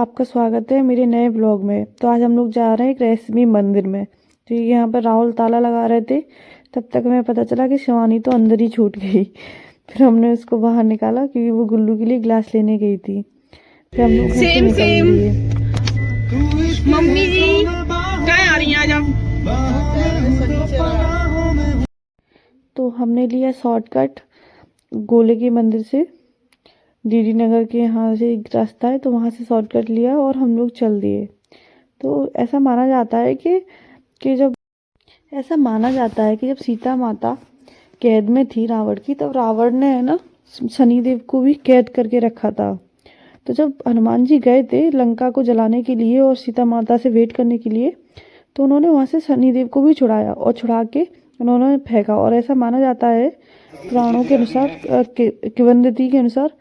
आपका स्वागत है मेरे नए ब्लॉग में। तो आज हम लोग जा रहे हैं एक रहस्यमय मंदिर में। तो यहाँ पर राहुल ताला लगा रहे थे, तब तक हमें पता चला कि शिवानी तो अंदर ही छूट गई। फिर हमने उसको बाहर निकाला क्योंकि वो गुल्लू के लिए गिलास लेने गई थी। फिर हम लोग घर से निकल लिए। मम्मी जी क्या आ रही हैं आज आप? तो हमने लिया शॉर्टकट गोले के मंदिर से। डीडी नगर के यहाँ से एक रास्ता है, तो वहाँ से शॉर्टकट लिया और हम लोग चल दिए। तो ऐसा माना जाता है कि जब सीता माता कैद में थी रावण की, तब रावण ने है ना शनिदेव को भी कैद करके रखा था। तो जब हनुमान जी गए थे लंका को जलाने के लिए और सीता माता से वेट करने के लिए, तो उन्होंने वहाँ से शनिदेव को भी छुड़ाया और छुड़ा के उन्होंने फेंका। और ऐसा माना जाता है पुराणों के अनुसार, किंवदंती के अनुसार,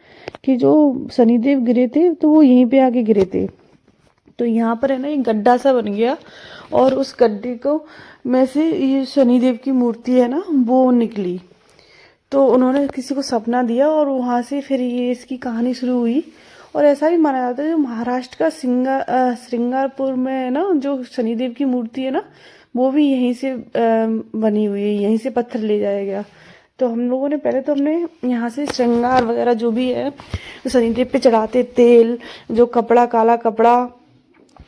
कि जो शनिदेव गिरे थे तो वो यहीं पे आके गिरे थे। तो यहाँ पर है ना एक गड्ढा सा बन गया और उस गड्ढे को में से ये शनिदेव की मूर्ति है ना वो निकली। तो उन्होंने किसी को सपना दिया और वहाँ से फिर ये इसकी कहानी शुरू हुई। और ऐसा भी माना जाता है जो महाराष्ट्र का श्रृंगारपुर में है ना जो शनिदेव की मूर्ति है ना, वो भी यहीं से बनी हुई है, यहीं से पत्थर ले जाया गया। तो हम लोगों ने पहले तो हमने यहाँ से श्रृंगार वगैरह जो भी है तो शनिदेव पे चढ़ाते तेल, जो कपड़ा, काला कपड़ा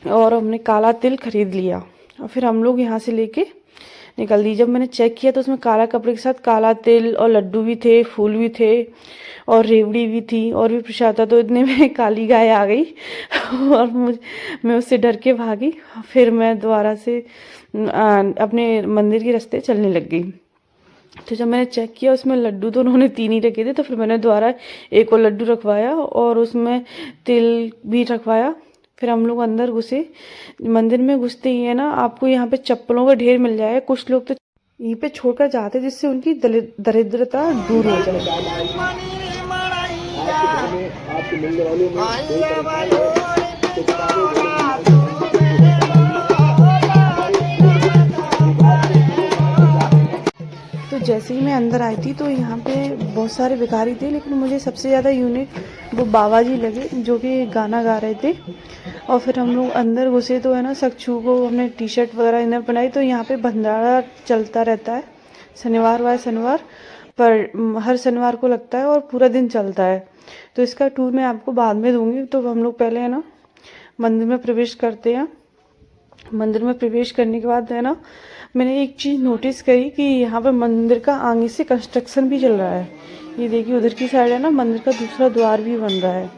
और हमने काला तिल खरीद लिया और फिर हम लोग यहाँ से लेके निकल दी। जब मैंने चेक किया तो उसमें काला कपड़े के साथ काला तिल और लड्डू भी थे, फूल भी थे और रेवड़ी भी थी और भी प्रसाद था। तो इतने में काली गाय आ गई और मैं उससे डर के भागी। फिर मैं दोबारा से अपने मंदिर के रास्ते चलने लग गई। तो जब मैंने चेक किया उसमें लड्डू तो उन्होंने 3 ही रखे थे, तो फिर मैंने दोबारा एक और लड्डू रखवाया और उसमें तिल भी रखवाया। फिर हम लोग अंदर घुसे। मंदिर में घुसते ही है ना आपको यहाँ पे चप्पलों का ढेर मिल जाएगा। कुछ लोग तो यहीं पे छोड़कर जाते जिससे उनकी दरिद्रता दूर हो जाए। तो जैसे ही मैं अंदर आई थी तो यहाँ पे बहुत सारे भिखारी थे, लेकिन मुझे सबसे ज़्यादा यूनिक वो बाबा जी लगे जो कि गाना गा रहे थे। और फिर हम लोग अंदर घुसे तो है ना सक्षु को हमने टी शर्ट वगैरह इधर बनाई। तो यहाँ पे भंडारा चलता रहता है शनिवार पर, हर शनिवार को लगता है और पूरा दिन चलता है। तो इसका टूर मैं आपको बाद में दूंगी। तो हम लोग पहले है ना मंदिर में प्रवेश करते हैं। मंदिर में प्रवेश करने के बाद है ना मैंने एक चीज़ नोटिस करी कि यहाँ पर मंदिर का आगे से कंस्ट्रक्शन भी चल रहा है। ये देखिए उधर की साइड है ना मंदिर का दूसरा द्वार भी बन रहा है।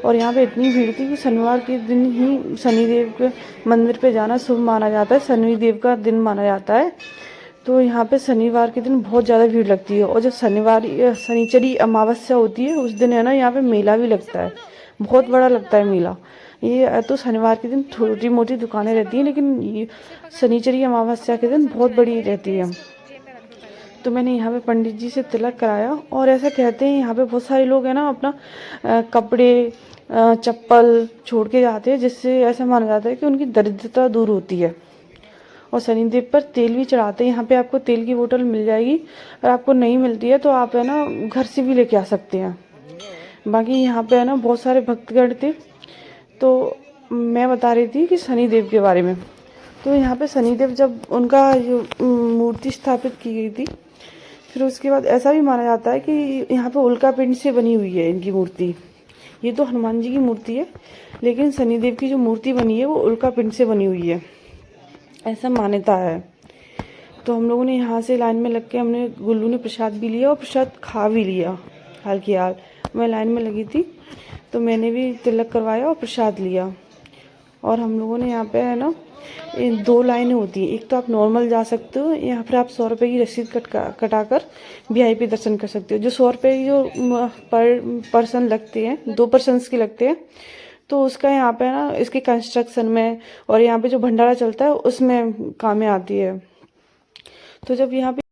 और यहाँ पे इतनी भीड़ थी कि शनिवार के दिन ही शनिदेव के मंदिर पे जाना शुभ माना जाता है, शनिदेव का दिन माना जाता है। तो यहाँ पे शनिवार के दिन बहुत ज़्यादा भीड़ लगती है। और जब शनिचरी अमावस्या होती है उस दिन है ना यहाँ पे मेला भी लगता है, बहुत बड़ा लगता है मेला। ये तो शनिवार के दिन छोटी मोटी दुकानें रहती हैं, लेकिन ये शनिचरी अमावस्या के दिन बहुत बड़ी रहती है। तो मैंने यहाँ पे पंडित जी से तिलक कराया। और ऐसा कहते हैं यहाँ पे बहुत सारे लोग हैं ना अपना कपड़े, चप्पल छोड़ के जाते हैं, जिससे ऐसा माना जाता है कि उनकी दरिद्रता दूर होती है। और शनिदेव पर तेल भी चढ़ाते हैं। यहाँ पे आपको तेल की बोतल मिल जाएगी, और आपको नहीं मिलती है तो आप है ना घर से भी लेके आ सकते हैं। बाकी यहाँ पे है ना बहुत सारे भक्तगण थे। तो मैं बता रही थी कि शनिदेव के बारे में। तो यहाँ पे शनिदेव जब उनका जो मूर्ति स्थापित की गई थी, फिर उसके बाद ऐसा भी माना जाता है कि यहाँ पे उल्का पिंड से बनी हुई है इनकी मूर्ति। ये तो हनुमान जी की मूर्ति है, लेकिन शनिदेव की जो मूर्ति बनी है वो उल्का पिंड से बनी हुई है, ऐसा मान्यता है। तो हम लोगों ने यहाँ से लाइन में लग के हमने गुल्लू ने प्रसाद भी लिया और प्रसाद खा भी लिया हाल की हाल। मैं लाइन में लगी थी तो मैंने भी तिलक करवाया और प्रसाद लिया। और हम लोगों ने यहाँ पे है ना 2 लाइनें होती हैं। एक तो आप नॉर्मल जा सकते हो, यहाँ पर आप 100 रुपये की रसीद कटाकर VIP दर्शन कर सकते हो। जो 100 रुपये जो पर पर्सन लगते हैं, 2 पर्सन्स के लगते हैं, तो उसका यहाँ पे ना इसके कंस्ट्रक्शन में और यहाँ पे जो भंडारा चलता है उसमें काम में आती है। तो जब यहाँ पे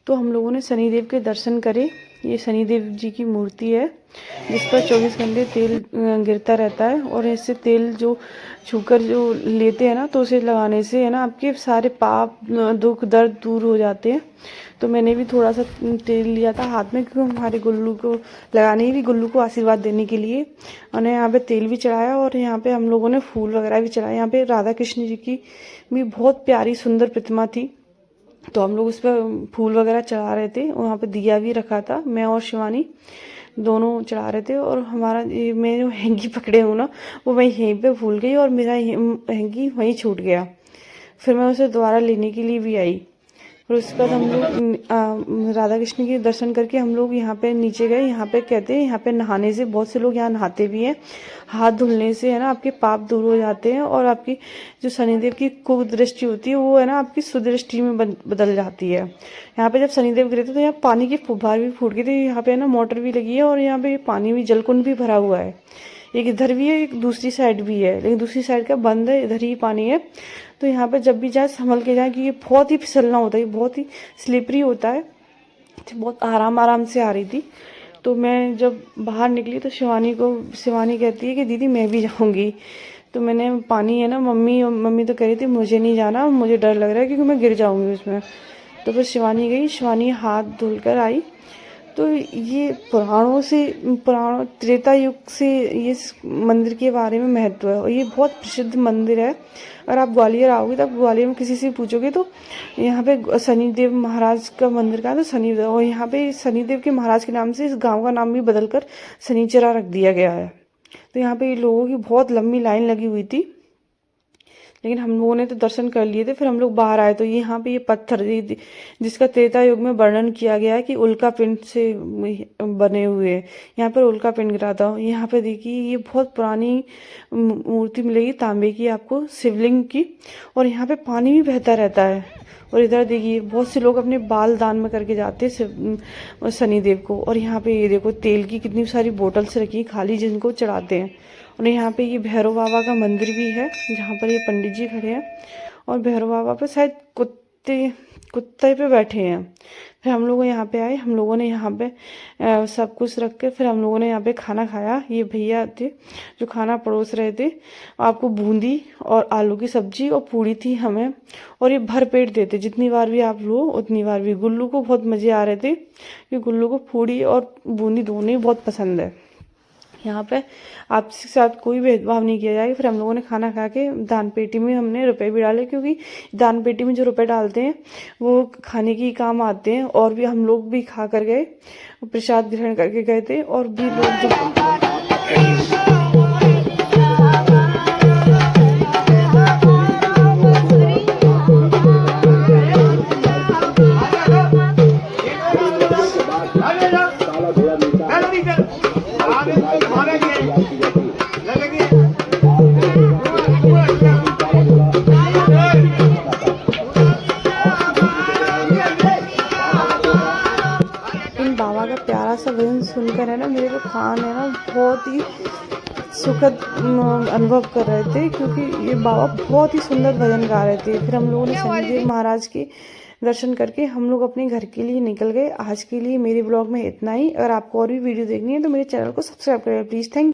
तो हम लोगों ने शनिदेव के दर्शन करे ये शनिदेव जी की मूर्ति है जिस पर 24 घंटे तेल गिरता रहता है, और इससे तेल जो छूकर जो लेते हैं ना, तो उसे लगाने से है ना आपके सारे पाप दुख दर्द दूर हो जाते हैं। तो मैंने भी थोड़ा सा तेल लिया था हाथ में, क्योंकि हमारे गुल्लू को लगाने भी, गुल्लू को आशीर्वाद देने के लिए। और यहाँ पे तेल भी चढ़ाया, और यहाँ पे हम लोगों ने फूल वगैरह भी चढ़ाए। यहाँ पे राधा कृष्ण जी की भी बहुत प्यारी सुंदर प्रतिमा थी, तो हम लोग उस पर फूल वगैरह चढ़ा रहे थे। वहाँ पे दिया भी रखा था, मैं और शिवानी दोनों चढ़ा रहे थे। और हमारा ये मैं जो हैंगी पकड़े हूँ ना, वो मैं यहीं पे भूल गई और मेरा हैंगी वहीं छूट गया। फिर मैं उसे दोबारा लेने के लिए भी आई। और उसके बाद हम लोग राधा कृष्ण के दर्शन करके हम लोग यहाँ पे नीचे गए। यहाँ पे कहते हैं यहाँ पे नहाने से, बहुत से लोग यहाँ नहाते भी हैं, हाथ धुलने से है ना आपके पाप दूर हो जाते हैं, और आपकी जो शनिदेव की कुदृष्टि होती है वो है ना आपकी सुदृष्टि में बदल जाती है। यहाँ पे जब शनिदेव गिरे थे तो यहाँ पानी की फुब्बार भी फूट गई थी। यहाँ पे है ना मोटर भी लगी है, और यहाँ पे पानी भी, जलकुंड भी भरा हुआ है। एक इधर भी है, एक दूसरी साइड भी है, लेकिन दूसरी साइड का बंद है, इधर ही पानी है। तो यहाँ पे जब भी जाए संभल के जाए, क्योंकि ये बहुत ही फिसलना होता है, बहुत ही स्लिपरी होता है। तो बहुत आराम से आ रही थी। तो मैं जब बाहर निकली तो शिवानी कहती है कि दीदी मैं भी जाऊँगी। तो मैंने पानी है ना, मम्मी तो कह रही थी मुझे नहीं जाना, मुझे डर लग रहा है क्योंकि मैं गिर जाऊँगी उसमें। तो फिर शिवानी गई, शिवानी हाथ धुल कर आई। तो ये पुराणों त्रेता युग से ये मंदिर के बारे में महत्व है, और ये बहुत प्रसिद्ध मंदिर है। अगर आप ग्वालियर आओगे, तब ग्वालियर में किसी से पूछोगे तो यहाँ पे शनिदेव महाराज का मंदिर का है, तो शनिदेव, और यहाँ पे शनिदेव के महाराज के नाम से इस गांव का नाम भी बदलकर शनिचरा रख दिया गया है। तो यहाँ पे लोगों की बहुत लंबी लाइन लगी हुई थी, लेकिन हम लोगों ने तो दर्शन कर लिए थे। फिर हम लोग बाहर आए तो यहाँ पे ये पत्थर जिसका त्रेता युग में वर्णन किया गया है कि उल्का पिंड से बने हुए हैं, यहाँ पर उल्का पिंड गिरा था। यहाँ पे देखिए ये बहुत पुरानी मूर्ति मिलेगी तांबे की आपको, शिवलिंग की, और यहाँ पे पानी भी बहता रहता है। और इधर देखिए बहुत से लोग अपने बाल दान में करके जाते हैं शनिदेव को। और यहाँ पे ये देखो तेल की कितनी सारी बोतल्स रखी खाली, जिनको चढ़ाते हैं। और यहाँ पे ये भैरव बाबा का मंदिर भी है, जहाँ पर ये पंडित जी खड़े हैं, और भैरव बाबा पे शायद कुत्ते पे बैठे हैं। फिर हम लोग यहाँ पे आए, हम लोगों ने यहाँ पे सब कुछ रख के फिर हम लोगों ने यहाँ पे खाना खाया। ये भैया थे जो खाना परोस रहे थे, आपको बूंदी और आलू की सब्जी और पूड़ी थी हमें, और ये भर पेट देते, जितनी बार भी आप लो उतनी बार भी। गुल्लू को बहुत मज़े आ रहे थे, कि गुल्लू को पूड़ी और बूंदी दोनों ही बहुत पसंद है। यहाँ पे आपके साथ कोई भेदभाव नहीं किया जाएगा। फिर हम लोगों ने खाना खा के दान पेटी में हमने रुपए भी डाले, क्योंकि दान पेटी में जो रुपए डालते हैं वो खाने के काम आते हैं। और भी हम लोग भी खा कर गए, प्रसाद ग्रहण करके गए थे। और भी लोग जो बाबा का प्यारा सा भजन सुनकर है ना, मेरे जो कान है ना बहुत ही सुखद अनुभव कर रहे थे, क्योंकि ये बाबा बहुत ही सुंदर भजन गा रहे थे। फिर हम लोगों ने शनिदेव महाराज के दर्शन करके हम लोग अपने घर के लिए निकल गए। आज के लिए मेरे ब्लॉग में इतना ही। अगर आपको और भी वीडियो देखनी है तो मेरे चैनल को सब्सक्राइब करें प्लीज़। Thank you.